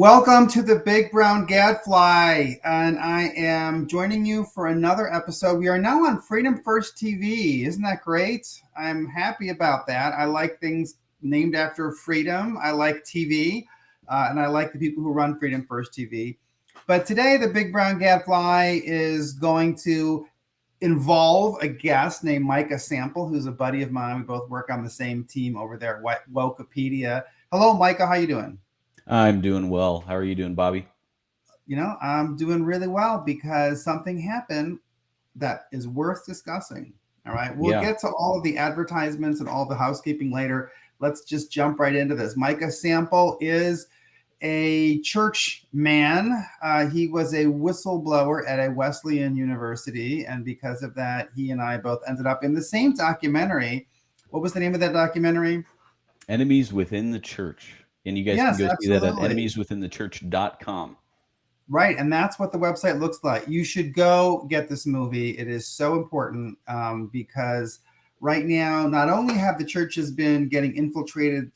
Welcome to the Big Brown Gadfly, and I am joining you for another episode. We are now on Freedom First TV. Isn't that great? I'm happy about that. I like things named after freedom. I like TV, and I like the people who run Freedom First TV. But today, the Big Brown Gadfly is going to involve a guest named Micah Sample, who's a buddy of mine. We both work on the same team over there at Wokepedia. Hello, Micah. How you doing? I'm doing well. How are you doing, Bobby? I'm doing really well because something happened that is worth discussing. All right. We'll get to all of the advertisements and all the housekeeping later. Let's just jump right into this. Micah Sample is a church man. He was a whistleblower at a Wesleyan university. And because of that, he and I both ended up in the same documentary. What was the name of that documentary? Enemies Within the Church. And you guys can go see that at enemieswithinthechurch.com. Right. And that's what the website looks like. You should go get this movie. It is so important because right now, not only have the churches been getting infiltrated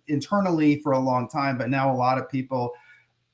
internally for a long time, but now a lot of people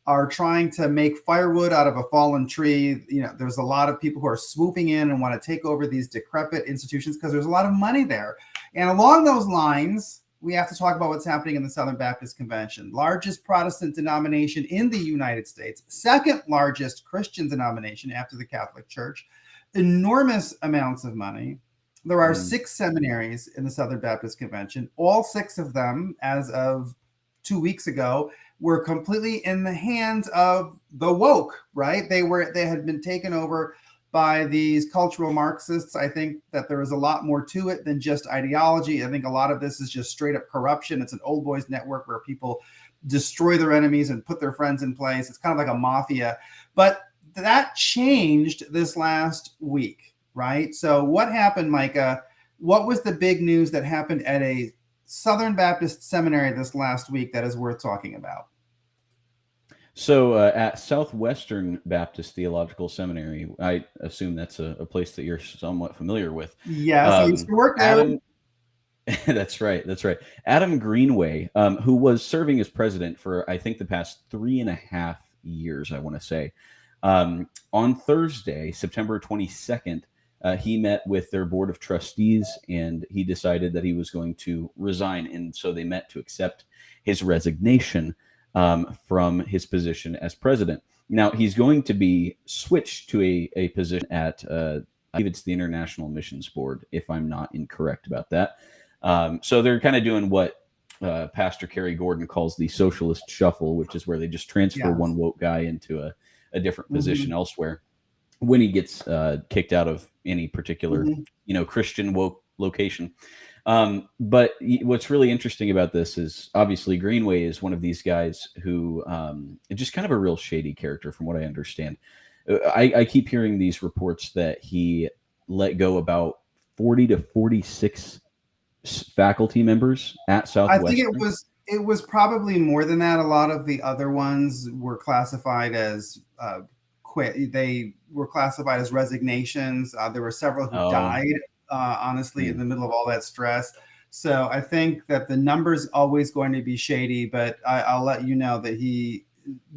are trying to make firewood out of a fallen tree. There's a lot of people who are swooping in and want to take over these decrepit institutions because there's a lot of money there. And along those lines, we have to talk about what's happening in the Southern Baptist Convention, largest Protestant denomination in the United States, second largest Christian denomination after the Catholic Church, enormous amounts of money. There are 6 seminaries in the Southern Baptist Convention. All 6 of them, as of 2 weeks ago, were completely in the hands of the woke, right? They had been taken over by these cultural Marxists. I think that there is a lot more to it than just ideology. I think a lot of this is just straight up corruption. It's an old boys network where people destroy their enemies and put their friends in place. It's kind of like a mafia. But that changed this last week, right? So what happened, Micah? What was the big news that happened at a Southern Baptist seminary this last week that is worth talking about? So at Southwestern Baptist Theological Seminary, I assume that's a place that you're somewhat familiar with. Yes, I used to work there. That's right. Adam Greenway, who was serving as president for, I think, the past 3.5 years, I want to say. On Thursday, September 22nd, he met with their board of trustees and he decided that he was going to resign. And so they met to accept his resignation from his position as president. Now, he's going to be switched to a position at, I believe it's the International Missions Board, if I'm not incorrect about that. So they're kind of doing what Pastor Kerry Gordon calls the socialist shuffle, which is where they just transfer one woke guy into a different position elsewhere when he gets kicked out of any particular, Christian woke location. But what's really interesting about this is obviously Greenway is one of these guys who is just kind of a real shady character from what I understand. I keep hearing these reports that he let go about 40 to 46 faculty members at Southwestern. I think it was probably more than that. A lot of the other ones were classified as quit. They were classified as resignations. There were several who died. Honestly, in the middle of all that stress. So I think that the number's always going to be shady, but I'll let you know that he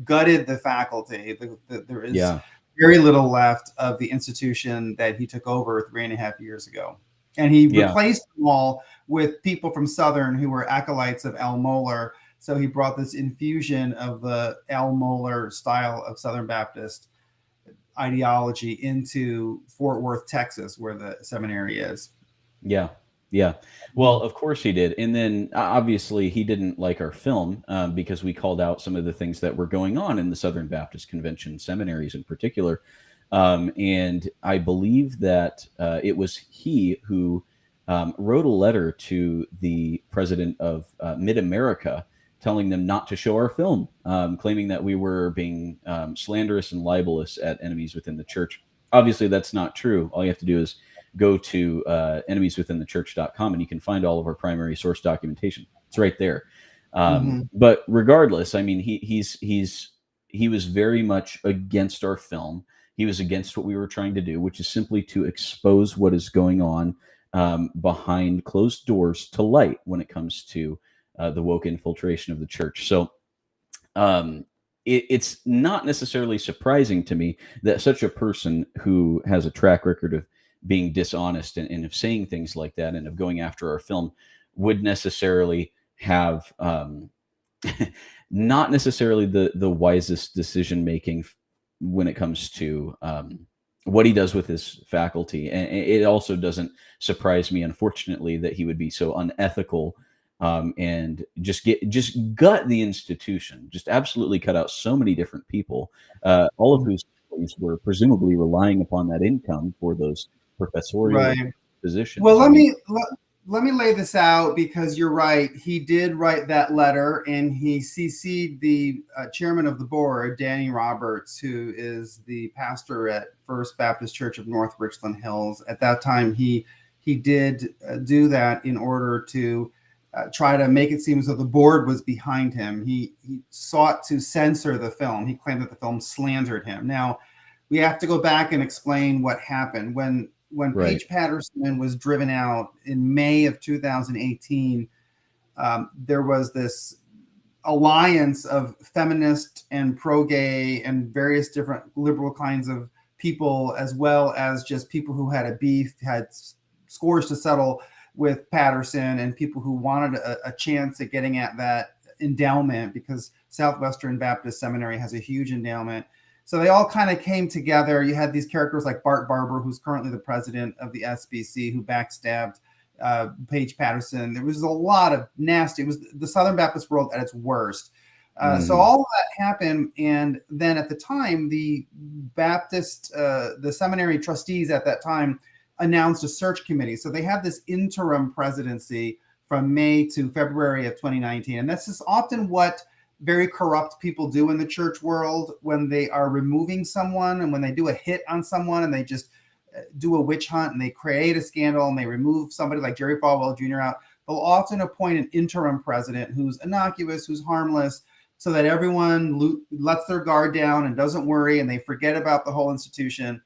gutted the faculty. There is very little left of the institution that he took over 3.5 years ago. And he replaced them all with people from Southern who were acolytes of Al Mohler. So he brought this infusion of the Al Mohler style of Southern Baptist ideology into Fort Worth, Texas, where the seminary is. Yeah. Well, of course he did. And then obviously he didn't like our film because we called out some of the things that were going on in the Southern Baptist Convention seminaries in particular. And I believe that it was he who wrote a letter to the president of Mid-America telling them not to show our film, claiming that we were being slanderous and libelous at Enemies Within the Church. Obviously, that's not true. All you have to do is go to enemieswithinthechurch.com and you can find all of our primary source documentation. It's right there. But regardless, I mean, he was very much against our film. He was against what we were trying to do, which is simply to expose what is going on behind closed doors to light when it comes to the woke infiltration of the church. So it's not necessarily surprising to me that such a person who has a track record of being dishonest and of saying things like that and of going after our film would necessarily have not necessarily the wisest decision making when it comes to what he does with his faculty. And it also doesn't surprise me, unfortunately, that he would be so unethical and just gut the institution, just absolutely cut out so many different people, all of whose families were presumably relying upon that income for those professorial Right. positions. Well, I mean, let me lay this out, because you're right. He did write that letter, and he CC'd the chairman of the board, Danny Roberts, who is the pastor at First Baptist Church of North Richland Hills. At that time, he did do that in order to try to make it seem as though the board was behind him. He sought to censor the film. He claimed that the film slandered him. Now, we have to go back and explain what happened when right. Paige Patterson was driven out in May of 2018. There was this alliance of feminist and pro-gay and various different liberal kinds of people, as well as just people who had a beef, had scores to settle with Patterson, and people who wanted a chance at getting at that endowment, because Southwestern Baptist Seminary has a huge endowment. So they all kind of came together. You had these characters like Bart Barber, who's currently the president of the SBC, who backstabbed Paige Patterson. There was a lot of nasty. It was the Southern Baptist world at its worst. So all of that happened, and then at the time, the seminary trustees at that time announced a search committee. So they had this interim presidency from May to February of 2019, and this is often what very corrupt people do in the church world when they are removing someone, and when they do a hit on someone and they just do a witch hunt and they create a scandal and they remove somebody like Jerry Falwell Jr. out. They'll often appoint an interim president who's innocuous, who's harmless, so that everyone lets their guard down and doesn't worry, and they forget about the whole institution.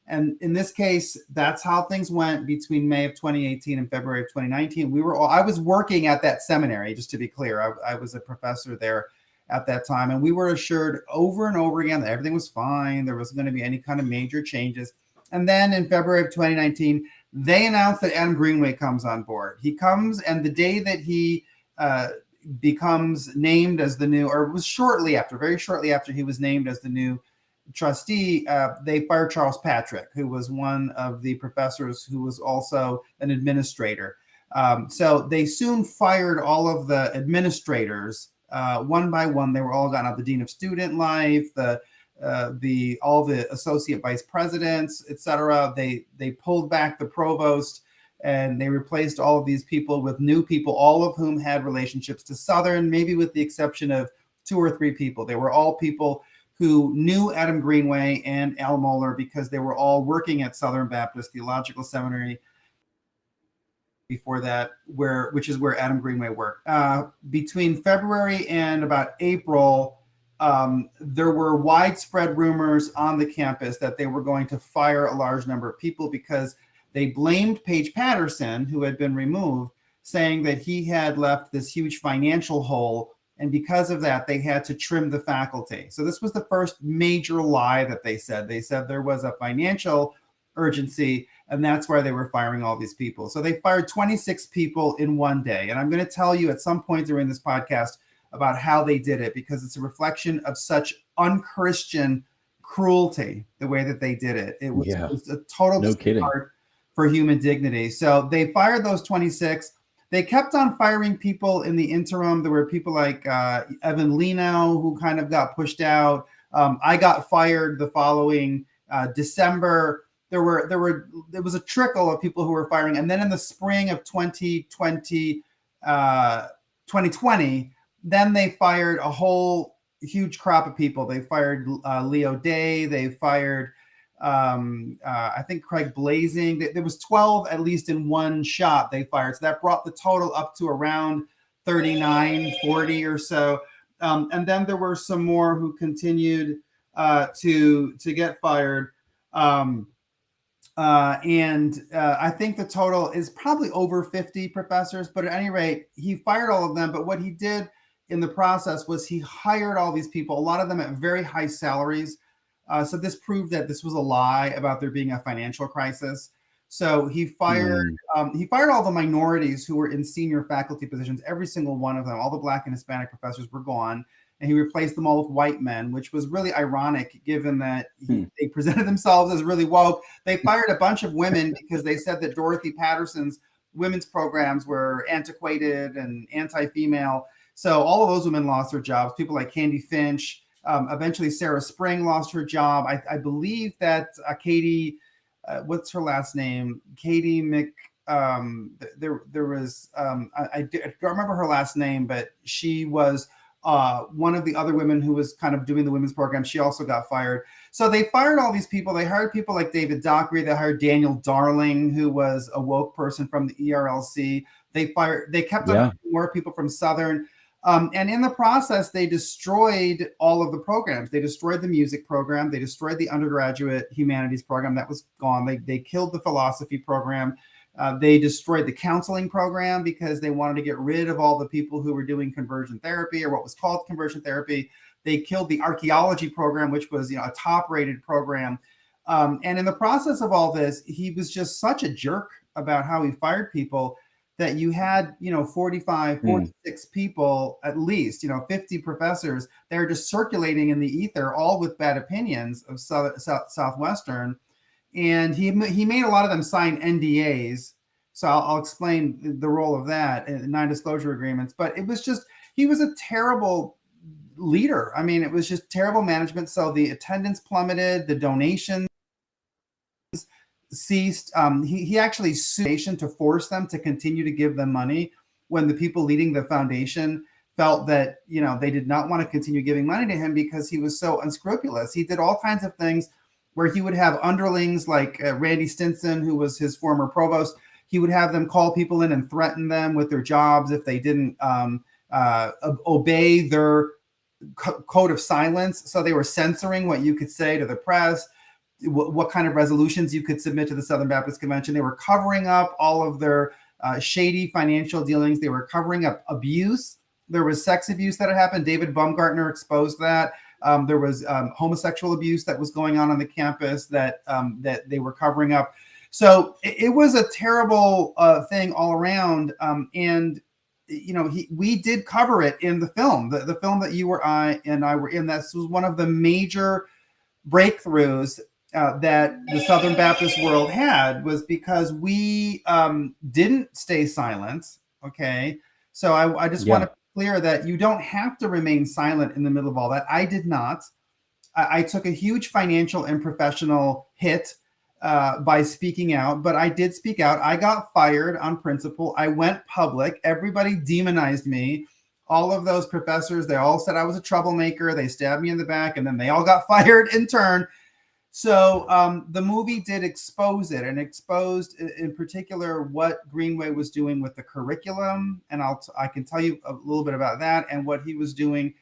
And in this case, that's how things went between May of 2018 and February of 2019. I was working at that seminary, just to be clear. I was a professor there at that time, and we were assured over and over again that everything was fine. There wasn't going to be any kind of major changes. And then in February of 2019, they announced that Adam Greenway comes on board. He comes, and the day that he becomes named as the new, or it was very shortly after he was named as the new trustee, they fired Charles Patrick, who was one of the professors who was also an administrator. So they soon fired all of the administrators one by one. They were all gone out. The dean of student life, all the associate vice presidents, etc. They pulled back the provost, and they replaced all of these people with new people, all of whom had relationships to Southern, maybe with the exception of 2 or 3 people. They were all people who knew Adam Greenway and Al Mohler, because they were all working at Southern Baptist Theological Seminary before that, which is where Adam Greenway worked. Between February and about April, there were widespread rumors on the campus that they were going to fire a large number of people, because they blamed Paige Patterson, who had been removed, saying that he had left this huge financial hole, and because of that, they had to trim the faculty. So this was the first major lie that they said. They said there was a financial urgency, and that's why they were firing all these people. So they fired 26 people in one day. And I'm going to tell you at some point during this podcast about how they did it, because it's a reflection of such unchristian cruelty, the way that they did it. It was a total disregard for human dignity. So they fired those 26. They kept on firing people in the interim. There were people like Evan Leno, who kind of got pushed out. I got fired the following December. There was a trickle of people who were firing. And then in the spring of 2020, then they fired a whole huge crop of people. They fired Leo Day. They fired, I think, Craig Blazing. There was 12, at least in one shot, they fired. So that brought the total up to around 39, 40 or so. And then there were some more who continued to get fired. I think the total is probably over 50 professors, but at any rate, he fired all of them. But what he did in the process was he hired all these people, a lot of them at very high salaries. So this proved that this was a lie about there being a financial crisis. So he fired all the minorities who were in senior faculty positions, every single one of them. All the Black and Hispanic professors were gone, and he replaced them all with white men, which was really ironic given that they presented themselves as really woke. They fired a bunch of women because they said that Dorothy Patterson's women's programs were antiquated and anti-female. So all of those women lost their jobs. People like Candy Finch. Eventually, Sarah Spring lost her job. I believe that Katie, what's her last name? Katie Mc. There was I don't remember her last name, but she was one of the other women who was kind of doing the women's program. She also got fired. So they fired all these people. They hired people like David Dockery. They hired Daniel Darling, who was a woke person from the ERLC. They kept on more people from Southern. And in the process, they destroyed all of the programs. They destroyed the music program. They destroyed the undergraduate humanities program that was gone. They killed the philosophy program. They destroyed the counseling program because they wanted to get rid of all the people who were doing conversion therapy, or what was called conversion therapy. They killed the archaeology program, which was a top-rated program. And in the process of all this, he was just such a jerk about how he fired people that you had, 45, 46 people, at least, 50 professors. They're just circulating in the ether, all with bad opinions of Southwestern. And he made a lot of them sign NDAs. So I'll explain the role of that in non-disclosure agreements. But it was just, he was a terrible leader. I mean, it was just terrible management. So the attendance plummeted, the donations ceased. He actually sued to force them to continue to give them money when the people leading the foundation felt that, they did not want to continue giving money to him because he was so unscrupulous. He did all kinds of things where he would have underlings like Randy Stinson, who was his former provost. He would have them call people in and threaten them with their jobs if they didn't obey their code of silence. So they were censoring what you could say to the press, what kind of resolutions you could submit to the Southern Baptist Convention. They were covering up all of their shady financial dealings. They were covering up abuse. There was sex abuse that had happened. David Baumgartner exposed that. There was homosexual abuse that was going on the campus that they were covering up. So it was a terrible thing all around. And we did cover it in the film, the film that you and I were in. This was one of the major breakthroughs that the Southern Baptist world had, was because we didn't stay silent. Okay. So I just want to be clear that you don't have to remain silent in the middle of all that. I did not. I took a huge financial and professional hit by speaking out, but I did speak out. I got fired on principle. I went public. Everybody demonized me. All of those professors, they all said I was a troublemaker. They stabbed me in the back, and then they all got fired in turn. So the movie did expose it, and exposed in particular what Greenway was doing with the curriculum. And I can tell you a little bit about that, and what he was doing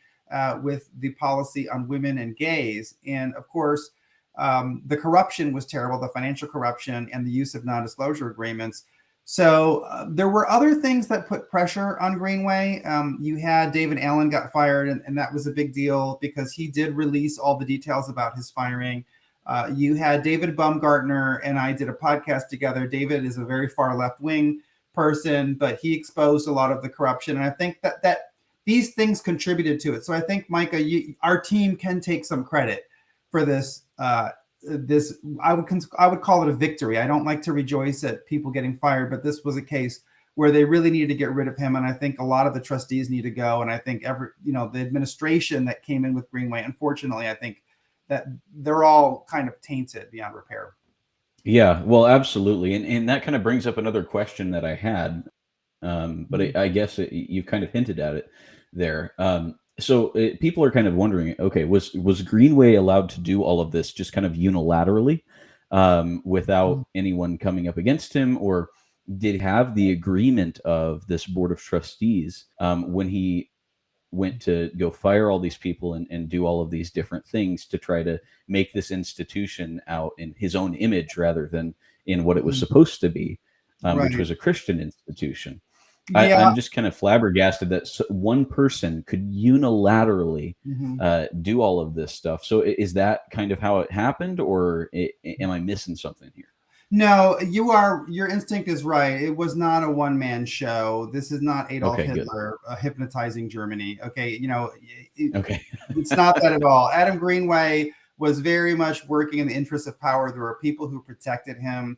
with the policy on women and gays. And of course, the corruption was terrible, the financial corruption and the use of non-disclosure agreements. So there were other things that put pressure on Greenway. You had David Allen got fired, and that was a big deal because he did release all the details about his firing. You had David Baumgartner and I did a podcast together. David is a very far left-wing person, but he exposed a lot of the corruption. And I think that these things contributed to it. So I think, Micah, our team can take some credit for this. I would call it a victory. I don't like to rejoice at people getting fired, but this was a case where they really needed to get rid of him. And I think a lot of the trustees need to go. And I think the administration that came in with Greenway, unfortunately, I think that they're all kind of tainted beyond repair. Yeah, well, absolutely. And that kind of brings up another question that I had, but I guess you kind of hinted at it there. So people are kind of wondering, okay, was Greenway allowed to do all of this just kind of unilaterally without anyone coming up against him, or did he have the agreement of this board of trustees when he went to go fire all these people and do all of these different things to try to make this institution out in his own image rather than in what it was supposed to be, which was a Christian institution? Yeah. I'm just kind of flabbergasted that one person could unilaterally Mhm. do all of this stuff. So is that kind of how it happened, or am I missing something here? No, your instinct is right. It was not a one-man show. This is not Adolf Okay, good. Hitler hypnotizing Germany. Okay, it, Okay. it's not that at all. Adam Greenway was very much working in the interest of power. There were people who protected him.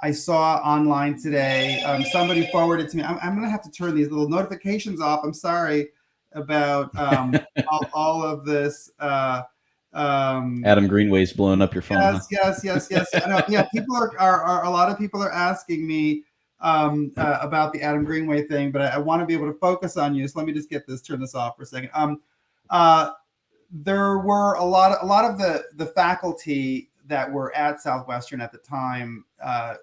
I saw online today, somebody forwarded to me. I'm going to have to turn these little notifications off. I'm sorry about all of this. Adam Greenway's blowing up your phone, huh? Yes. I know. Yeah, people are a lot of people are asking me about the Adam Greenway thing, but I want to be able to focus on you. So let me just turn this off for a second. Uh, there were a lot of the faculty that were at Southwestern at the time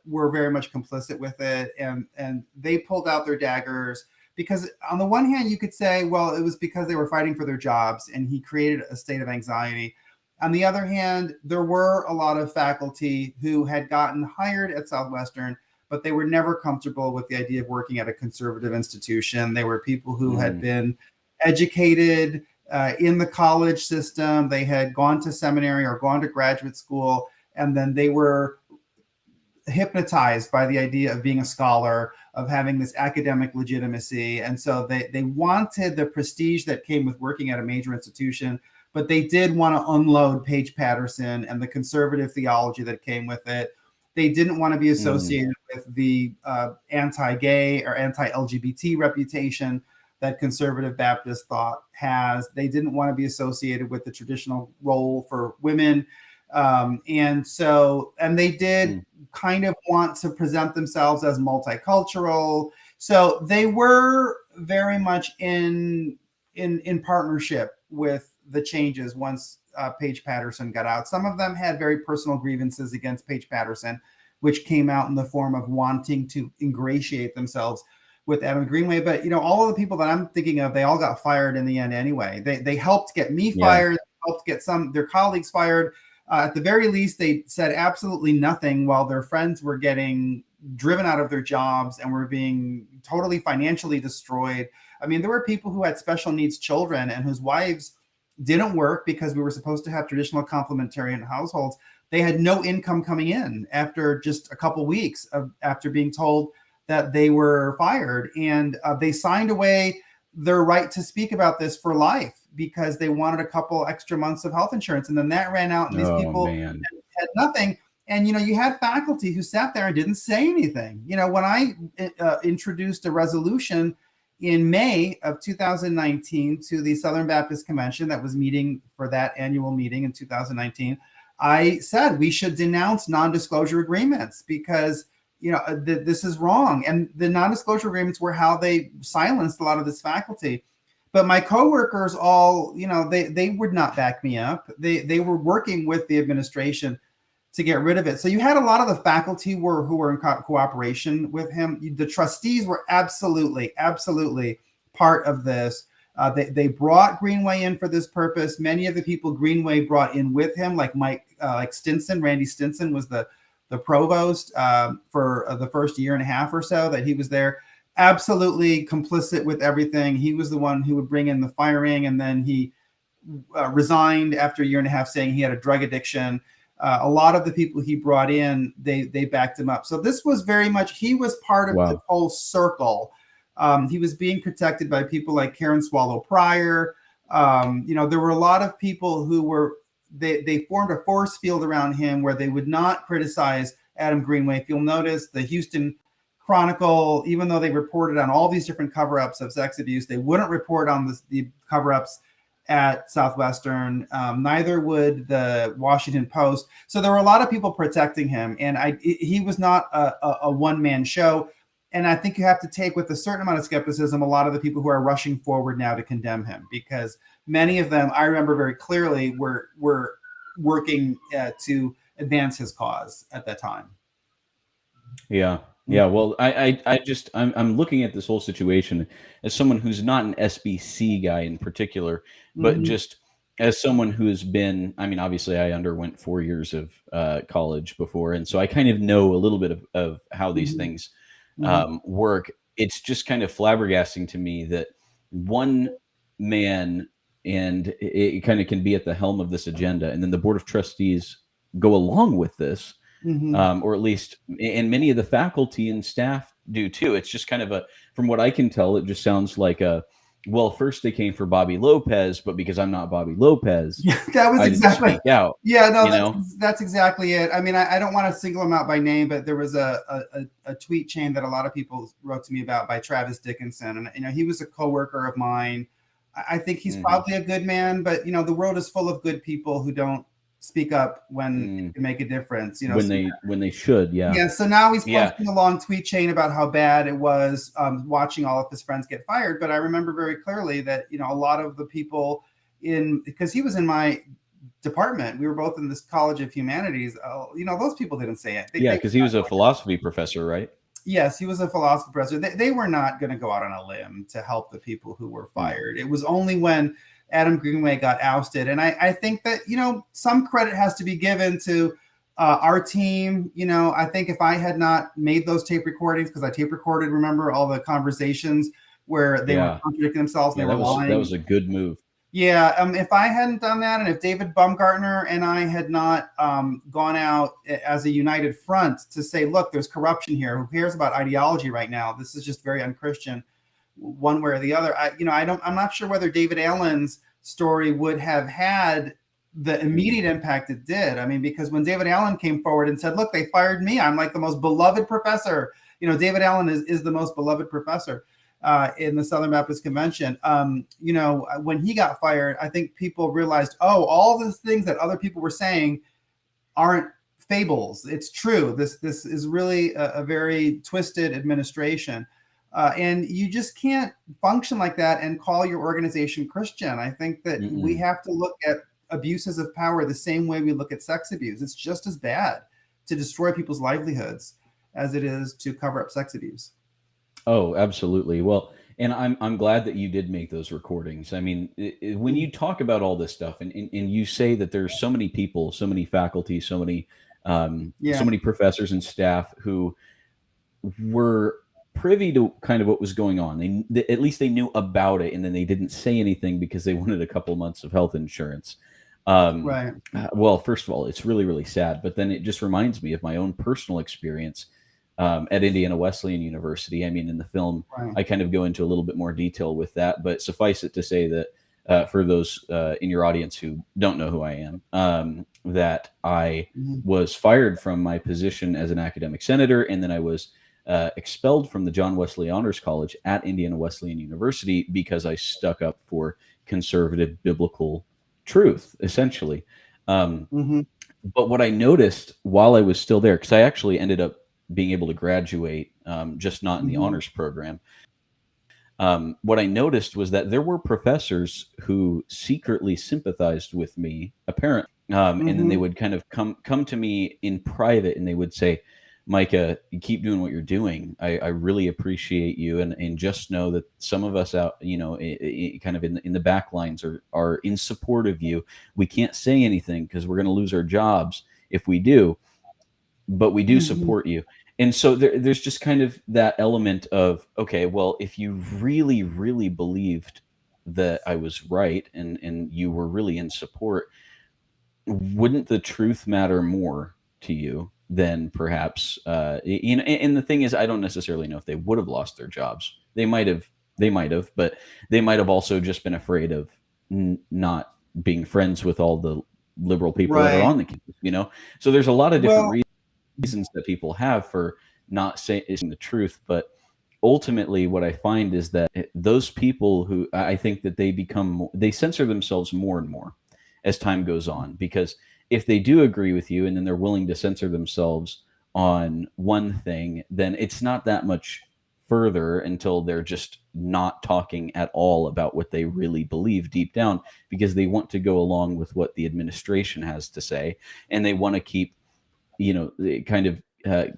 were very much complicit with it, and they pulled out their daggers because on the one hand you could say, well, it was because they were fighting for their jobs and he created a state of anxiety. On the other hand, there were a lot of faculty who had gotten hired at Southwestern, but they were never comfortable with the idea of working at a conservative institution. They were people who had been educated in the college system. They had gone to seminary or gone to graduate school, and then they were hypnotized by the idea of being a scholar, of having this academic legitimacy. And so they wanted the prestige that came with working at a major institution, but they did want to unload Paige Patterson and the conservative theology that came with it. They didn't want to be associated with the anti-gay or anti-LGBT reputation that conservative Baptist thought has. They didn't want to be associated with the traditional role for women. And they did kind of want to present themselves as multicultural. So they were very much in partnership with the changes once Paige Patterson got out. Some of them had very personal grievances against Paige Patterson, which came out in the form of wanting to ingratiate themselves with Adam Greenway. But, all of the people that I'm thinking of, they all got fired in the end anyway. They helped get me fired, helped get their colleagues fired. At the very least, they said absolutely nothing while their friends were getting driven out of their jobs and were being totally financially destroyed. I mean, there were people who had special needs children and whose wives didn't work because we were supposed to have traditional complementarian households. They had no income coming in after just a couple weeks after being told that they were fired. And they signed away their right to speak about this for life because they wanted a couple extra months of health insurance. And then that ran out and these people had nothing. And, you had faculty who sat there and didn't say anything. When I introduced a resolution in May of 2019 to the Southern Baptist Convention that was meeting for that annual meeting in 2019, I said we should denounce non-disclosure agreements because this is wrong. And the non-disclosure agreements were how they silenced a lot of this faculty. But my coworkers all, they would not back me up. They were working with the administration to get rid of it. So you had a lot of the faculty who were in cooperation with him. The trustees were absolutely part of this. They brought Greenway in for this purpose. Many of the people Greenway brought in with him, like Randy Stinson was the provost for the first year and a half or so that he was there, absolutely complicit with everything. He was the one who would bring in the firing, and then he resigned after a year and a half saying he had a drug addiction. A lot of the people he brought in, they backed him up. So this was very much, he was part of the whole circle. He was being protected by people like Karen Swallow Pryor. There were a lot of people who were, they formed a force field around him where they would not criticize Adam Greenway. If you'll notice, the Houston Chronicle, even though they reported on all these different cover-ups of sex abuse, they wouldn't report on the cover-ups at Southwestern. Neither would the Washington Post. So there were a lot of people protecting him, and he was not a one-man show. And I think you have to take with a certain amount of skepticism a lot of the people who are rushing forward now to condemn him, because many of them, I remember very clearly, were working to advance his cause at that time. Yeah. Well, I'm looking at this whole situation as someone who's not an SBC guy in particular, but just as someone who has been, obviously I underwent 4 years of college before. And so I kind of know a little bit of how these things work. it's just kind of flabbergasting to me that one man and it kind of can be at the helm of this agenda, and then the board of trustees go along with this, or at least, and many of the faculty and staff do too. It's just kind of from what I can tell, it just sounds like well, first they came for Bobby Lopez, but because I'm not Bobby Lopez, yeah, that was I didn't exactly. speak out. Yeah, no, You know? that's exactly it. I mean, I don't want to single him out by name, but there was a tweet chain that a lot of people wrote to me about by Travis Dickinson, and he was a coworker of mine. I think he's probably a good man, but the world is full of good people who don't speak up when it can make a difference. When they should, yeah. Yeah. So now he's posting a long tweet chain about how bad it was watching all of his friends get fired. But I remember very clearly that a lot of the people because he was in my department, we were both in this College of Humanities. Those people didn't say it. Because he was a philosophy professor, right? Yes, he was a philosophy professor. They were not going to go out on a limb to help the people who were fired. It was only when Adam Greenway got ousted. And I think that, some credit has to be given to our team. I think if I had not made those tape recordings, because I tape recorded, remember all the conversations where they were contradicting themselves and they were lying. That was a good move. Yeah, if I hadn't done that, and if David Baumgartner and I had not gone out as a united front to say, look, there's corruption here. Who cares about ideology right now? This is just very unchristian, one way or the other. I'm not sure whether David Allen's story would have had the immediate impact it did. I mean, because when David Allen came forward and said, look, they fired me, I'm like the most beloved professor. David Allen is the most beloved professor in the Southern Baptist Convention. When he got fired, I think people realized, all these things that other people were saying aren't fables. It's true. This is really a very twisted administration. And you just can't function like that and call your organization Christian. I think that we have to look at abuses of power the same way we look at sex abuse. It's just as bad to destroy people's livelihoods as it is to cover up sex abuse. Oh, absolutely. Well, and I'm glad that you did make those recordings. I mean, when you talk about all this stuff and you say that there's so many people, so many faculty, so many professors and staff who were privy to kind of what was going on. They at least they knew about it, and then they didn't say anything because they wanted a couple months of health insurance. Right. Well, first of all, it's really, really sad, but then it just reminds me of my own personal experience at Indiana Wesleyan University. I mean, in the film, I kind of go into a little bit more detail with that, but suffice it to say that for those in your audience who don't know who I am, that I was fired from my position as an academic senator, and then I was expelled from the John Wesley Honors College at Indiana Wesleyan University because I stuck up for conservative biblical truth, essentially. But what I noticed while I was still there, because I actually ended up being able to graduate, just not in the honors program. What I noticed was that there were professors who secretly sympathized with me, apparently, and then they would kind of come to me in private, and they would say, Micah, you keep doing what you're doing. I really appreciate you, and just know that some of us out, kind of in the back lines are in support of you. We can't say anything because we're going to lose our jobs if we do, but we do support you. And so there's just kind of that element of, okay, well, if you really, really believed that I was right and you were really in support, wouldn't the truth matter more to you than perhaps, and the thing is, I don't necessarily know if they would have lost their jobs. They might have, but they might have also just been afraid of not being friends with all the liberal people that are on the campus, So there's a lot of different reasons that people have for not saying the truth, but ultimately what I find is that those people who, I think that they censor themselves more and more as time goes on, because if they do agree with you and then they're willing to censor themselves on one thing, then it's not that much further until they're just not talking at all about what they really believe deep down, because they want to go along with what the administration has to say, and they want to keep kind of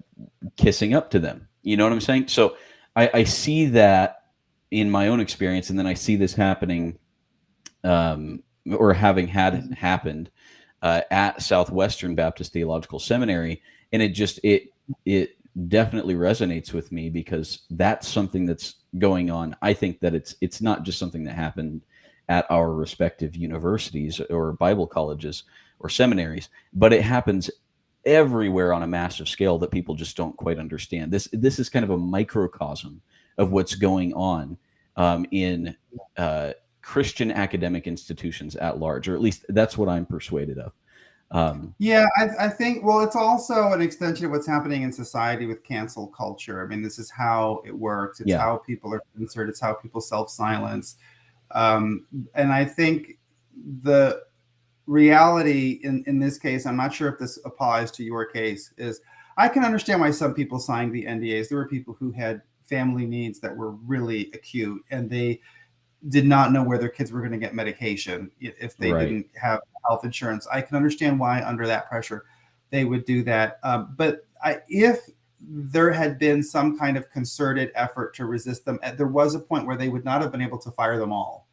kissing up to them. You know what I'm saying? So I see that in my own experience, and then I see this happening or having had it happened at Southwestern Baptist Theological Seminary, and it definitely resonates with me because that's something that's going on. I think that it's not just something that happened at our respective universities or Bible colleges or seminaries, but it happens everywhere on a massive scale that people just don't quite understand. This is kind of a microcosm of what's going on in Christian academic institutions at large, or at least that's what I'm persuaded of. Yeah, I think, well, it's also an extension of what's happening in society with cancel culture. I mean, this is how it works. It's Yeah, how people are censored. It's how people self-silence. And I think the reality in this case, I'm not sure if this applies to your case, is I can understand why some people signed the NDAs. There were people who had family needs that were really acute, and they did not know where their kids were going to get medication if they right. didn't have health insurance. I can understand why, under that pressure, they would do that. But if there had been some kind of concerted effort to resist them, there was a point where they would not have been able to fire them all.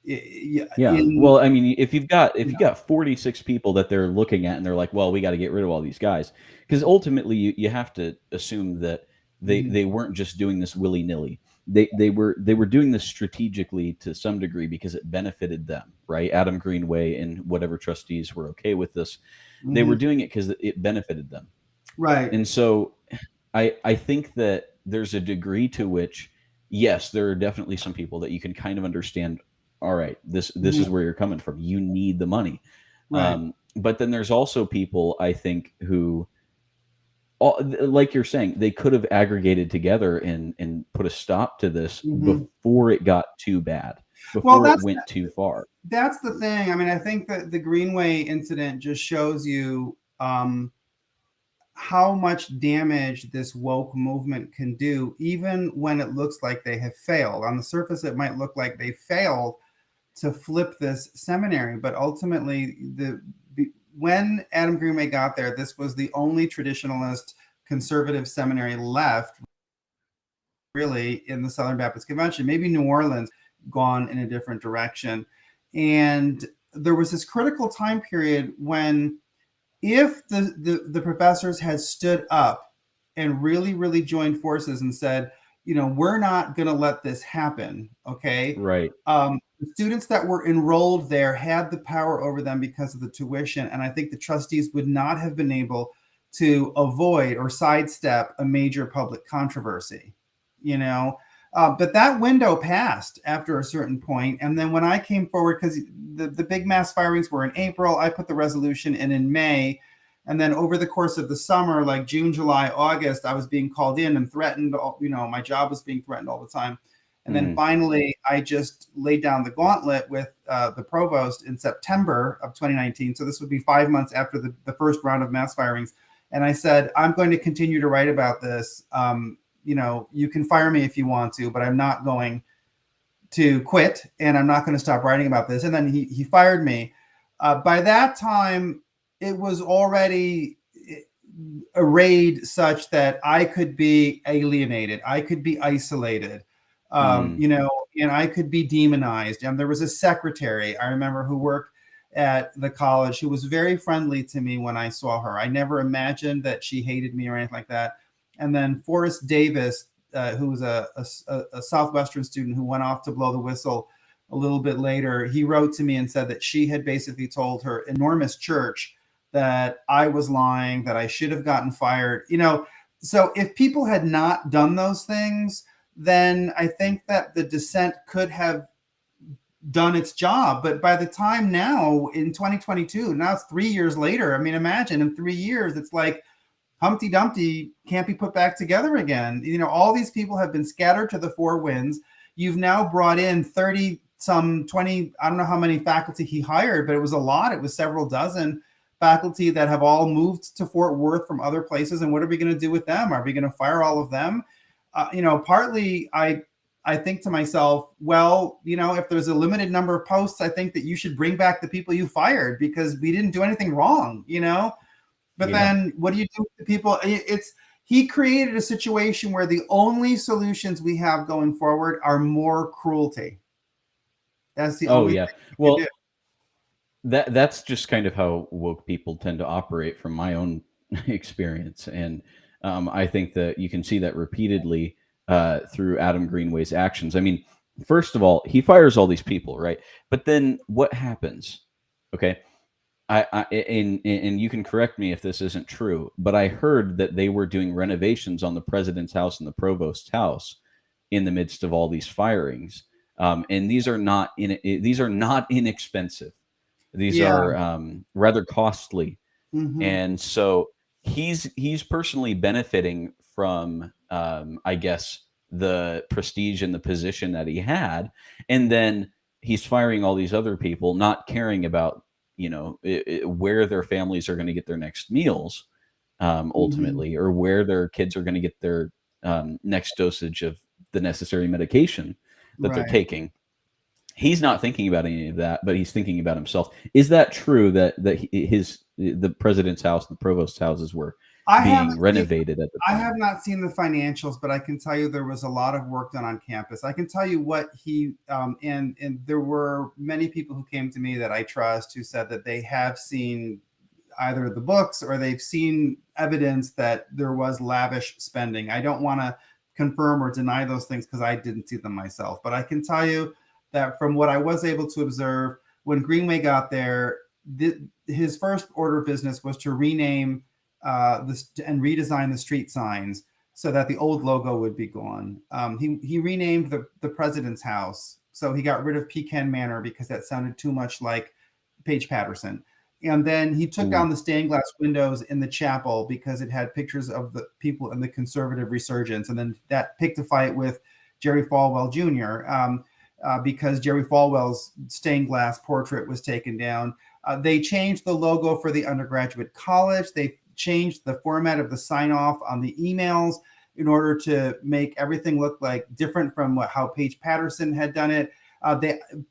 Yeah. In Well, I mean, if you've got 46 people that they're looking at and they're like, well, we got to get rid of all these guys, because ultimately you have to assume that they weren't just doing this willy nilly. They were doing this strategically to some degree because it benefited them, right? Adam Greenway and whatever trustees were okay with this, they were Mhm. doing it because it benefited them. Right. And so I think that there's a degree to which, yes, there are definitely some people that you can kind of understand. All right, this is Mhm. where you're coming from. You need the money. Right. But then there's also people I think who, like you're saying, they could have aggregated together and put a stop to this Mhm. before it got too bad, Well, before it went too far. that's the thing. I mean, I think that the Greenway incident just shows you how much damage this woke movement can do, even when it looks like they have failed. On the surface, it might look like they failed to flip this seminary, but ultimately, when Adam Greenway got there, this was the only traditionalist conservative seminary left, really, in the Southern Baptist Convention. Maybe New Orleans gone in a different direction. And there was this critical time period when, if the professors had stood up and really joined forces and said, we're not going to let this happen, okay? Right. The students that were enrolled there had the power over them because of the tuition, and I think the trustees would not have been able to avoid or sidestep a major public controversy, you know. But that window passed after a certain point, and then when I came forward, because the big mass firings were in April, I put the resolution in May, and then over the course of the summer, like June, July, August, I was being called in and threatened. My job was being threatened all the time. And then Mm, finally, I just laid down the gauntlet with the provost in September of 2019. So this would be 5 months after the first round of mass firings. And I said, I'm going to continue to write about this. You can fire me if you want to, but I'm not going to quit, and I'm not going to stop writing about this. And then he fired me. By that time, it was already arrayed such that I could be alienated, I could be isolated, mm, and I could be demonized. And there was a secretary, I remember, who worked at the college, who was very friendly to me when I saw her. I never imagined that she hated me or anything like that. And then Forrest Davis, who was a Southwestern student who went off to blow the whistle a little bit later, he wrote to me and said that she had basically told her enormous church that I was lying, that I should have gotten fired. So if people had not done those things, then I think that the dissent could have done its job. But by the time now in 2022, now it's 3 years later. I mean, imagine in 3 years, it's like Humpty Dumpty can't be put back together again. All these people have been scattered to the four winds. You've now brought in 30, some 20, I don't know how many faculty he hired, but it was a lot. It was several dozen faculty that have all moved to Fort Worth from other places. And what are we going to do with them? Are we going to fire all of them? Partly I think to myself, well, if there's a limited number of posts, I think that you should bring back the people you fired, because we didn't do anything wrong. But yeah. then what do you do with the people? He created a situation where the only solutions we have going forward are more cruelty. That's the Oh only thing yeah. we can Well, do. that's just kind of how woke people tend to operate from my own experience. And I think that you can see that repeatedly through Adam Greenway's actions. I mean, first of all, he fires all these people, right? But then what happens? Okay. And you can correct me if this isn't true, but I heard that they were doing renovations on the president's house and the provost's house in the midst of all these firings. And these are not inexpensive. These Yeah. are rather costly. Mm-hmm. And so he's personally benefiting from I guess the prestige and the position that he had, and then he's firing all these other people, not caring about where their families are going to get their next meals ultimately, or where their kids are going to get their next dosage of the necessary medication that they're Right. taking. He's not thinking about any of that, but he's thinking about himself. Is that true that the president's house and the provost's houses were being renovated at the I time? have not seen the financials, but I can tell you there was a lot of work done on campus. I can tell you what he and there were many people who came to me that I trust who said that they have seen either the books or they've seen evidence that there was lavish spending. I don't want to confirm or deny those things because I didn't see them myself, but I can tell you that from what I was able to observe, when Greenway got there, his first order of business was to rename this and redesign the street signs so that the old logo would be gone. He renamed the president's house, so he got rid of Pecan Manor because that sounded too much like Paige Patterson. And then he took down the stained glass windows in the chapel because it had pictures of the people in the conservative resurgence. And then that picked a fight with Jerry Falwell Jr. Because Jerry Falwell's stained glass portrait was taken down. They changed the logo for the undergraduate college. They changed the format of the sign off on the emails in order to make everything look like different from how Paige Patterson had done it.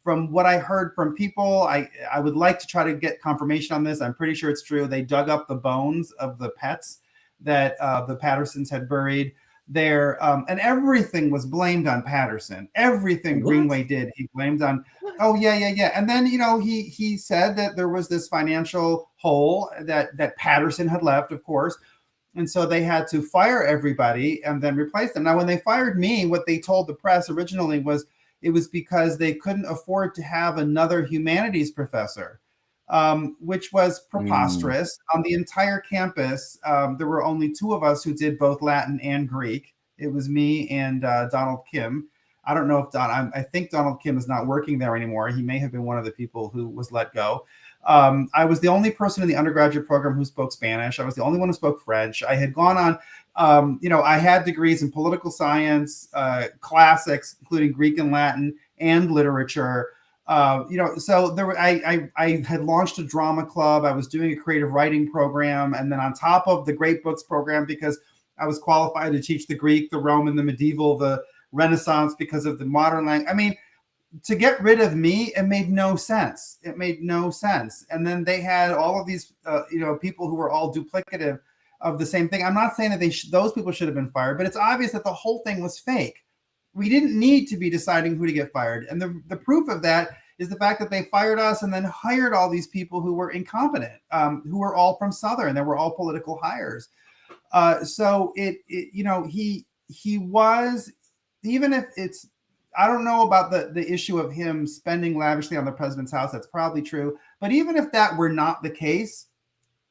From what I heard from people, I would like to try to get confirmation on this. I'm pretty sure it's true. They dug up the bones of the pets that the Pattersons had buried there, and everything was blamed on Patterson. Everything Greenway did, he blamed on. Oh yeah. And then he said that there was this financial hole that Patterson had left, of course, and so they had to fire everybody and then replace them. Now, when they fired me, what they told the press originally was it was because they couldn't afford to have another humanities professor, which was preposterous. On the entire campus, there were only two of us who did both Latin and Greek. It was me and Donald Kim. I don't know if I think Donald Kim is not working there anymore. He may have been one of the people who was let go. I was the only person in the undergraduate program who spoke Spanish. I was the only one who spoke French. I had gone on, I had degrees in political science, classics, including Greek and Latin and literature. So there were, I had launched a drama club. I was doing a creative writing program. And then on top of the Great Books program, because I was qualified to teach the Greek, the Roman, the medieval, the Renaissance because of the modern language. I mean, to get rid of me, it made no sense. It made no sense. And then they had all of these, people who were all duplicative of the same thing. I'm not saying that those people should have been fired, but it's obvious that the whole thing was fake. We didn't need to be deciding who to get fired. And the proof of that is the fact that they fired us and then hired all these people who were incompetent, who were all from Southern. They were all political hires. So he was, even if it's, I don't know about the issue of him spending lavishly on the president's house. That's probably true. But even if that were not the case,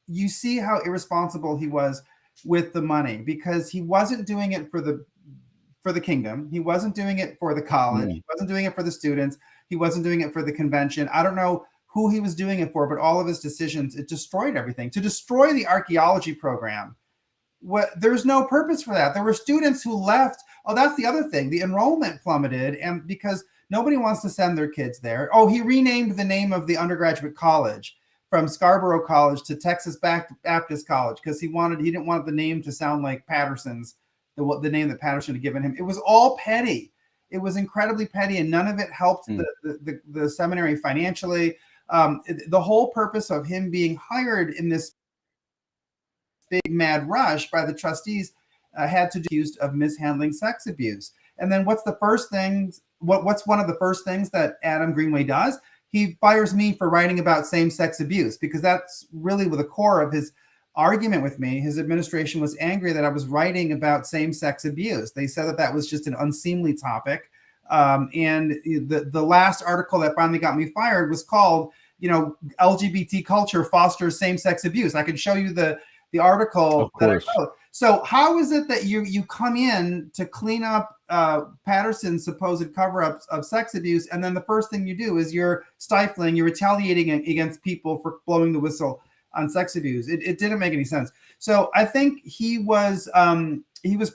you see how irresponsible he was with the money, because he wasn't doing it for the kingdom. He wasn't doing it for the college. He wasn't doing it for the students. He wasn't doing it for the convention. I don't know who he was doing it for, but all of his decisions, it destroyed everything. To destroy the archaeology program, there's no purpose for that. There were students who left. Oh, that's the other thing. The enrollment plummeted, and because nobody wants to send their kids there. Oh, he renamed the name of the undergraduate college from Scarborough College to Texas Baptist College because he didn't want the name to sound like Patterson's, the name that Patterson had given him. It was all petty. It was incredibly petty, and none of it helped the seminary financially. The whole purpose of him being hired in this big mad rush by the trustees had to be accused of mishandling sex abuse. And then what's the first thing? What's one of the first things that Adam Greenway does? He fires me for writing about same-sex abuse, because that's really the core of his argument with me. His administration was angry that I was writing about same-sex abuse. They said that that was just an unseemly topic. And the last article that finally got me fired was called, LGBT culture fosters same-sex abuse. I can show you the article Of course. that I wrote. So how is it that you come in to clean up Patterson's supposed cover-ups of sex abuse, and then the first thing you do is you're retaliating against people for blowing the whistle on sex abuse? It didn't make any sense. So I think he was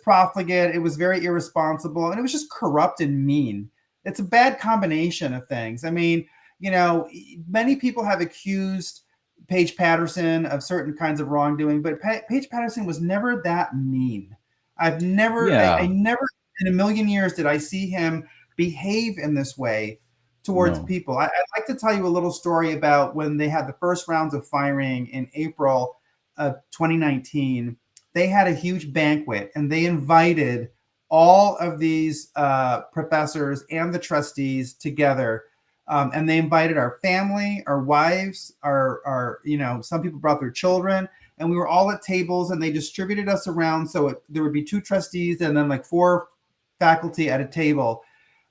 profligate. It was very irresponsible, and it was just corrupt and mean. It's a bad combination of things. I mean, many people have accused Paige Patterson of certain kinds of wrongdoing, but Paige Patterson was never that mean. I never in a million years did I see him behave in this way towards people. I'd like to tell you a little story about when they had the first rounds of firing in April of 2019. They had a huge banquet, and they invited all of these professors and the trustees together. And they invited our family, our wives, our some people brought their children, and we were all at tables, and they distributed us around. So there would be 2 trustees and then like 4 faculty at a table.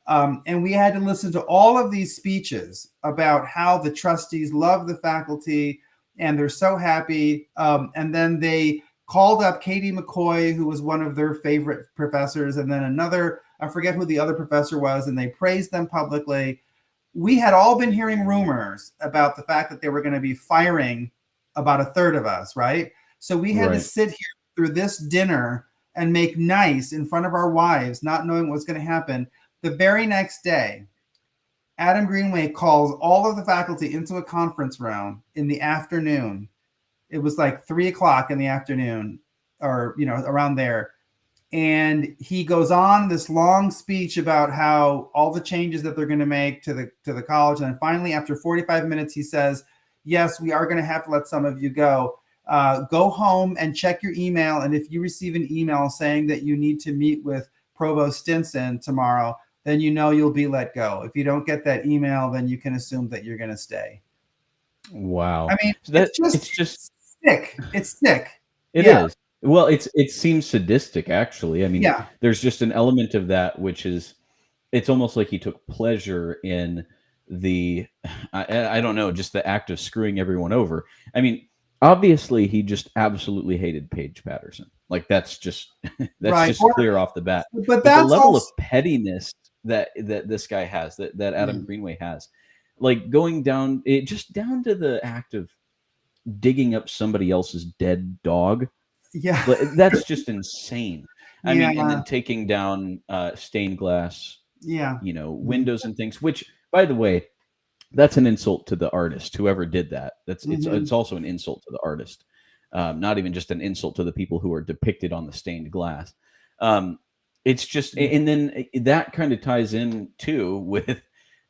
And we had to listen to all of these speeches about how the trustees love the faculty and they're so happy. And then they called up Katie McCoy, who was one of their favorite professors, and then another, I forget who the other professor was, and they praised them publicly. We had all been hearing rumors about the fact that they were going to be firing about a third of us, right? So we had to sit here through this dinner and make nice in front of our wives, not knowing what was going to happen. The very next day, Adam Greenway calls all of the faculty into a conference room in the afternoon. It was like 3:00 in the afternoon, or around there. And he goes on this long speech about how all the changes that they're going to make to the college. And then finally, after 45 minutes, he says, yes, we are going to have to let some of you go. Go home and check your email. And if you receive an email saying that you need to meet with Provost Stinson tomorrow, then you'll be let go. If you don't get that email, then you can assume that you're going to stay. Wow. I mean, it's just sick. It's sick. It is. Well, it seems sadistic, actually. I mean, there's just an element of that, which is, it's almost like he took pleasure in I don't know, just the act of screwing everyone over. I mean, obviously, he just absolutely hated Paige Patterson. Like, that's just clear off the bat. But the level of pettiness that this guy has, that Adam Greenway has, like going down to the act of digging up somebody else's dead dog. Yeah, that's just insane. I mean, and then taking down stained glass, windows and things. Which, by the way, that's an insult to the artist. Whoever did that, it's also an insult to the artist. Not even just an insult to the people who are depicted on the stained glass. It's just, and then that kind of ties in too with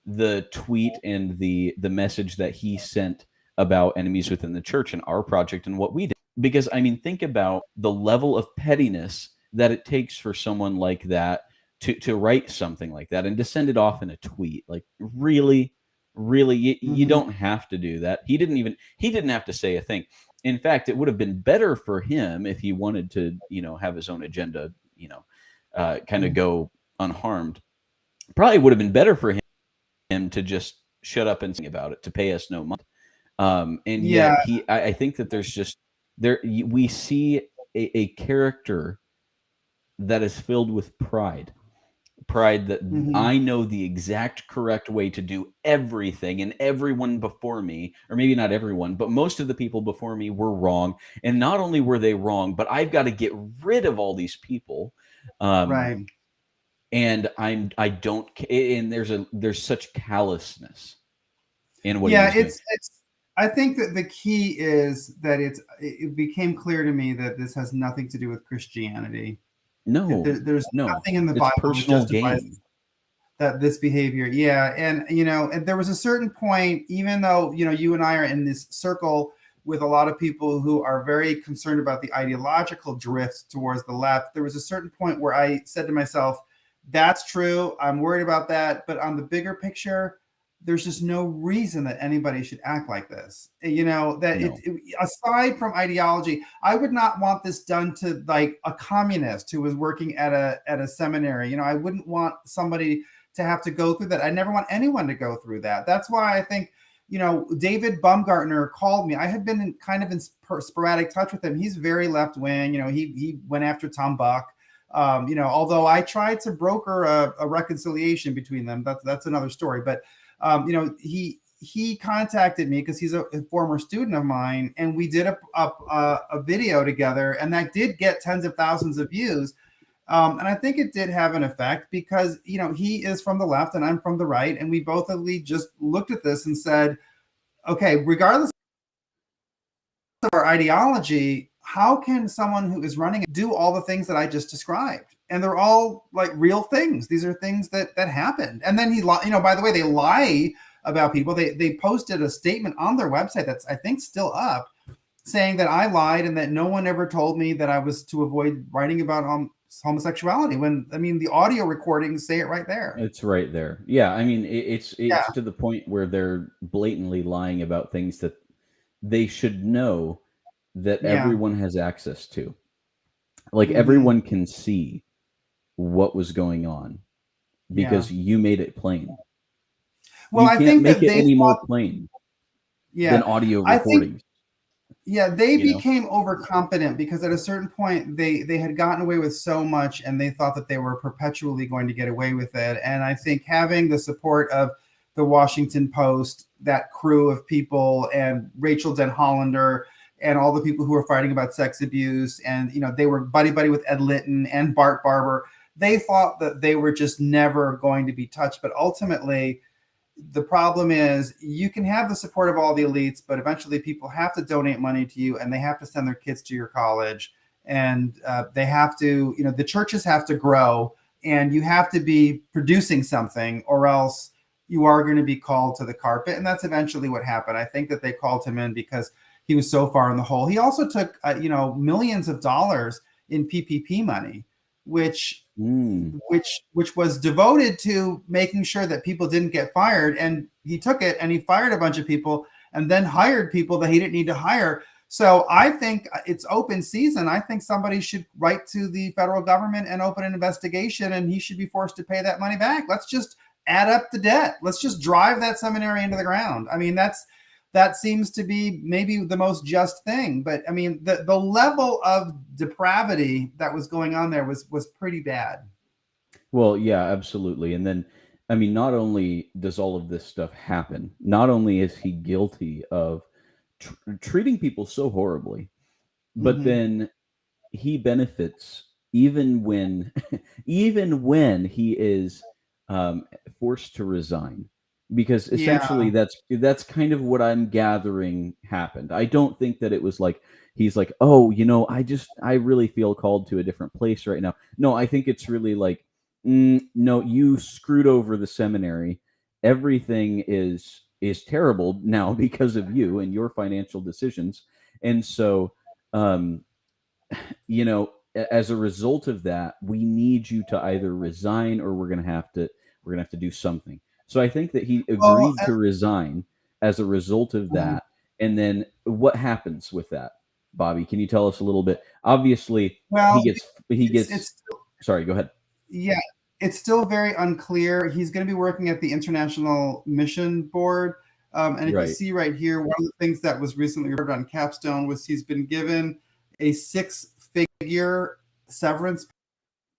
the tweet and the message that he sent about enemies within the church and our project and what we did. Because, I mean, think about the level of pettiness that it takes for someone like that to write something like that and to send it off in a tweet. Like, really, you don't have to do that. He didn't have to say a thing. In fact, it would have been better for him if he wanted to, have his own agenda, kind of go unharmed. Probably would have been better for him to just shut up and sing about it, to pay us no money. And yet I think that there's just, we see a character that is filled with pride that I know the exact correct way to do everything, and everyone before me, or maybe not everyone, but most of the people before me were wrong. And not only were they wrong, but I've got to get rid of all these people. Right. And I don't, and there's such callousness in what he was doing. I think that the key is that it became clear to me that this has nothing to do with Christianity. No, there's nothing in the it's Bible personal that justifies gain. that this behavior. Yeah, and and there was a certain point, even though you and I are in this circle with a lot of people who are very concerned about the ideological drift towards the left, there was a certain point where I said to myself, "That's true. I'm worried about that, but on the bigger picture, there's just no reason that anybody should act like this. That No. aside from ideology, I would not want this done to like a communist who was working at a seminary. I wouldn't want somebody to have to go through that. I never want anyone to go through that. That's why I think, David Baumgartner called me. I had been kind of in sporadic touch with him. He's very left wing. He went after Tom Buck. Although I tried to broker a reconciliation between them, that's another story. But he contacted me because he's a former student of mine, and we did a video together, and that did get tens of thousands of views. And I think it did have an effect because, he is from the left and I'm from the right. And we both just looked at this and said, okay, regardless of our ideology, how can someone who is running do all the things that I just described? And they're all like real things. These are things that happened. And then by the way, they lie about people. They posted a statement on their website that's, I think, still up, saying that I lied and that no one ever told me that I was to avoid writing about homosexuality, when the audio recordings say it right there. It's right there. Yeah, it's to the point where they're blatantly lying about things that they should know that everyone has access to. Like everyone can see what was going on because you made it plain. Well, you I can't think make that it any more plain than audio recordings. They became overconfident because at a certain point they had gotten away with so much and they thought that they were perpetually going to get away with it. And I think having the support of the Washington Post, that crew of people, and Rachel Den Hollander, and all the people who were fighting about sex abuse, and they were buddy with Ed Litton and Bart Barber, they thought that they were just never going to be touched. But ultimately, the problem is you can have the support of all the elites, but eventually people have to donate money to you and they have to send their kids to your college, and they have to, the churches have to grow, and you have to be producing something, or else you are going to be called to the carpet. And that's eventually what happened. I think that they called him in because he was so far in the hole. He also took, millions of dollars in PPP money, which was devoted to making sure that people didn't get fired. And he took it and he fired a bunch of people and then hired people that he didn't need to hire. So I think it's open season. I think somebody should write to the federal government and open an investigation, and he should be forced to pay that money back. Let's just add up the debt. Let's just drive that seminary into the ground. That seems to be maybe the most just thing. But the level of depravity that was going on there was pretty bad. Well, yeah, absolutely. And then, not only does all of this stuff happen, not only is he guilty of treating people so horribly, but then he benefits even when he is forced to resign. Because essentially that's kind of what I'm gathering happened. I don't think that it was like he's like, oh, I really feel called to a different place right now. No, I think it's really like, no, you screwed over the seminary. Everything is terrible now because of you and your financial decisions. And so, as a result of that, we need you to either resign or we're gonna have to do something. So I think that he agreed to resign as a result of that. And then what happens with that, Bobby? Can you tell us a little bit? Obviously, he gets. Sorry, go ahead. Yeah, it's still very unclear. He's going to be working at the International Mission Board. And if you see right here, one of the things that was recently reported on Capstone was he's been given a 6-figure severance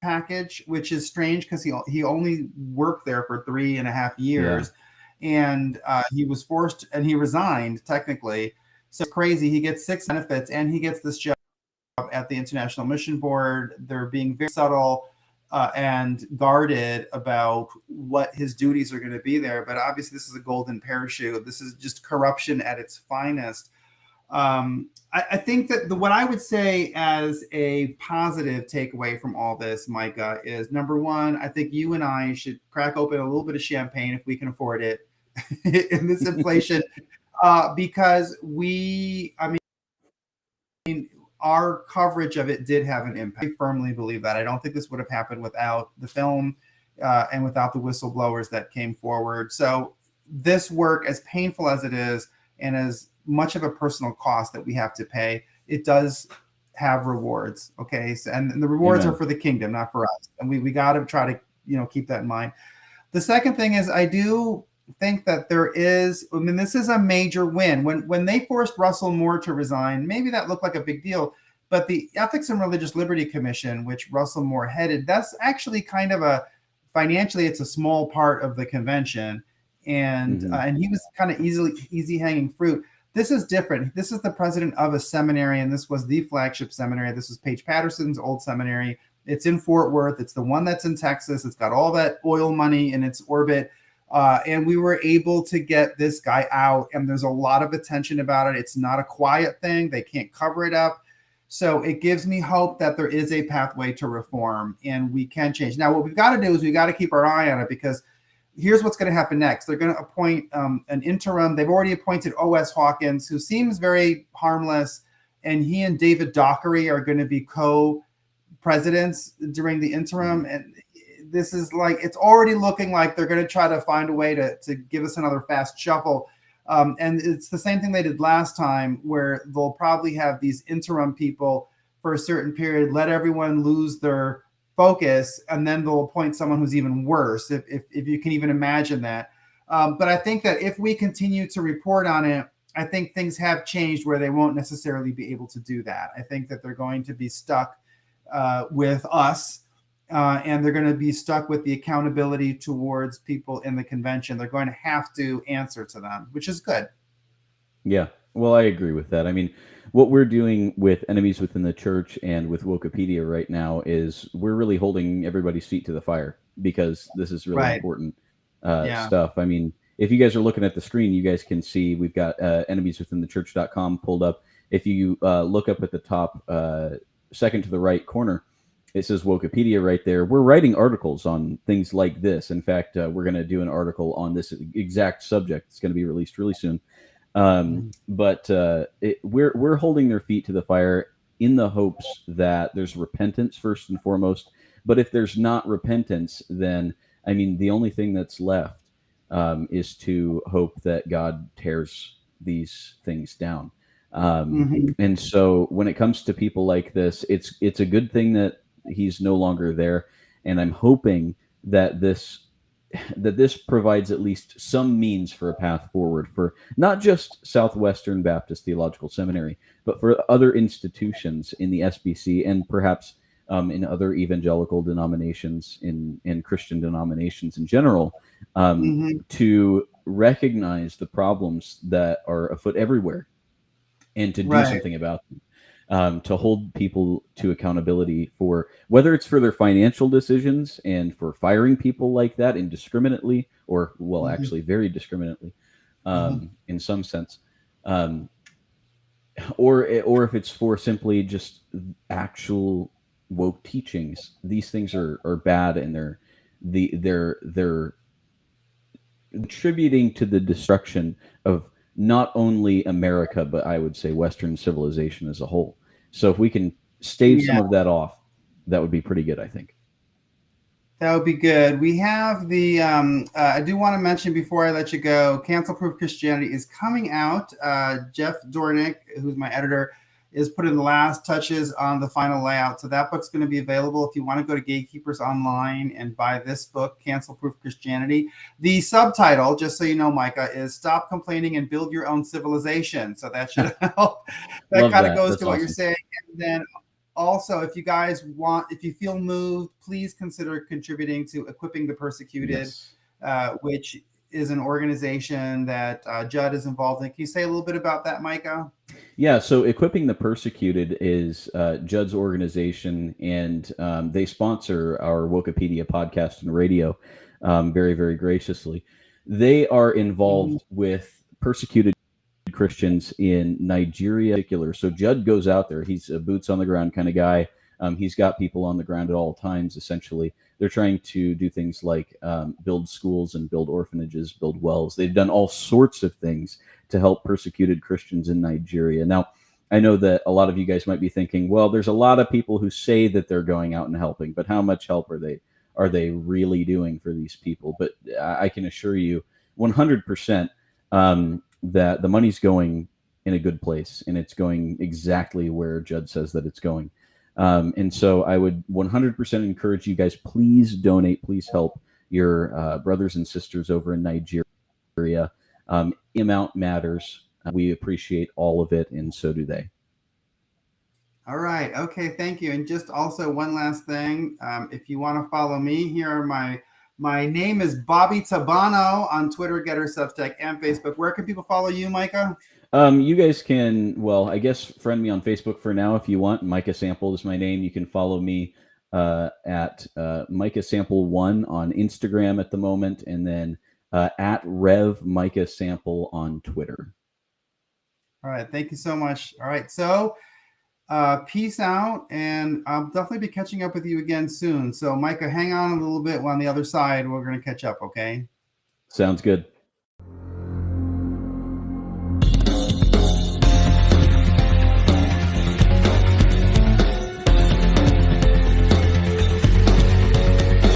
package, which is strange because he only worked there for 3.5 years, and he was forced, and he resigned technically. So it's crazy. He gets 6 benefits, and he gets this job at the International Mission Board. They're being very subtle and guarded about what his duties are going to be there. But obviously, this is a golden parachute. This is just corruption at its finest. I think that what I would say as a positive takeaway from all this, Micah, is number one, I think you and I should crack open a little bit of champagne if we can afford it in this inflation, because our coverage of it did have an impact. I firmly believe that. I don't think this would have happened without the film and without the whistleblowers that came forward. So this work, as painful as it is, and as much of a personal cost that we have to pay, it does have rewards. Okay. So, and the rewards Amen. are for the kingdom, not for us. And we got to try to, keep that in mind. The second thing is, I do think that this is a major win. When they forced Russell Moore to resign, maybe that looked like a big deal, but the Ethics and Religious Liberty Commission, which Russell Moore headed, that's actually kind of financially, it's a small part of the convention. And and he was kind of easy hanging fruit. This is different. This is the president of a seminary, and this was the flagship seminary. This was Paige Patterson's old seminary. It's in Fort Worth. It's the one that's in Texas. It's got all that oil money in its orbit. And we were able to get this guy out, and there's a lot of attention about it. It's not a quiet thing. They can't cover it up. So it gives me hope that there is a pathway to reform, and we can change. Now, what we've got to do is we got to keep our eye on it, because here's what's going to happen next. They're going to appoint an interim. They've already appointed O.S. Hawkins, who seems very harmless, and he and David Dockery are going to be co-presidents during the interim. And this is it's already looking like they're going to try to find a way to give us another fast shuffle. And it's the same thing they did last time, where they'll probably have these interim people for a certain period, let everyone lose their focus, and then they'll appoint someone who's even worse, if you can even imagine that. But I think that if we continue to report on it, I think things have changed where they won't necessarily be able to do that. I think that they're going to be stuck with us, and they're going to be stuck with the accountability towards people in the convention. They're going to have to answer to them, which is good. Yeah, well, I agree with that. I mean, what we're doing with Enemies Within the Church and with Wokepedia right now is we're really holding everybody's feet to the fire, because this is really important stuff. I mean, if you guys are looking at the screen, you guys can see we've got enemieswithinthechurch.com pulled up. If you look up at the top, second to the right corner, it says Wokepedia right there. We're writing articles on things like this. In fact, we're going to do an article on this exact subject. It's going to be released really soon. But we're holding their feet to the fire in the hopes that there's repentance first and foremost. But if there's not repentance, then I mean, the only thing that's left is to hope that God tears these things down. And so when it comes to people like this, it's a good thing that he's no longer there, and I'm hoping that this provides at least some means for a path forward for not just Southwestern Baptist Theological Seminary, but for other institutions in the SBC, and perhaps in other evangelical denominations, in Christian denominations in general, to recognize the problems that are afoot everywhere and to do something about them. To hold people to accountability for whether it's for their financial decisions and for firing people like that indiscriminately, or actually very discriminately, in some sense, or if it's for simply just actual woke teachings. These things are bad, and they're contributing to the destruction of not only America, but I would say Western civilization as a whole. So if we can stave some of that off, that would be pretty good, I think. That would be good. We have the, I do want to mention before I let you go, Cancel Proof Christianity is coming out. Jeff Dornick, who's my editor, is putting the last touches on the final layout. So that book's going to be available if you want to go to Gatekeepers Online and buy this book, Cancel Proof Christianity. The subtitle, just so you know, Micah, is Stop Complaining and Build Your Own Civilization. So that should help. That kind of goes to what you're saying. And then also, if you guys if you feel moved, please consider contributing to Equipping the Persecuted, which is an organization that Judd is involved in. Can you say a little bit about that, Micah? Yeah, so Equipping the Persecuted is Judd's organization, and they sponsor our Wokepedia podcast and radio very, very graciously. They are involved with persecuted Christians in Nigeria in particular. So Judd goes out there. He's a boots on the ground kind of guy. He's got people on the ground at all times, essentially. They're trying to do things like build schools and build orphanages, build wells. They've done all sorts of things to help persecuted Christians in Nigeria. Now, I know that a lot of you guys might be thinking, well, there's a lot of people who say that they're going out and helping, but how much help are they really doing for these people? But I can assure you, 100% that the money's going in a good place, and it's going exactly where Judd says that it's going. And so I would 100% encourage you guys, please donate, please help your brothers and sisters over in Nigeria. The amount matters. We appreciate all of it, and so do they. All right. Okay. Thank you. And just also one last thing. If you want to follow me, here are my name is Bobby Tabano on Twitter, Getter, Substack, and Facebook. Where can people follow you, Micah? You guys can, well, I guess friend me on Facebook for now if you want. Micah Sample is my name. You can follow me at Micah Sample 1 on Instagram at the moment, and then at Rev Micah Sample on Twitter. All right. Thank you so much. All right. So peace out, and I'll definitely be catching up with you again soon. So Micah, hang on a little bit. On the other side, we're going to catch up. Okay. Sounds good.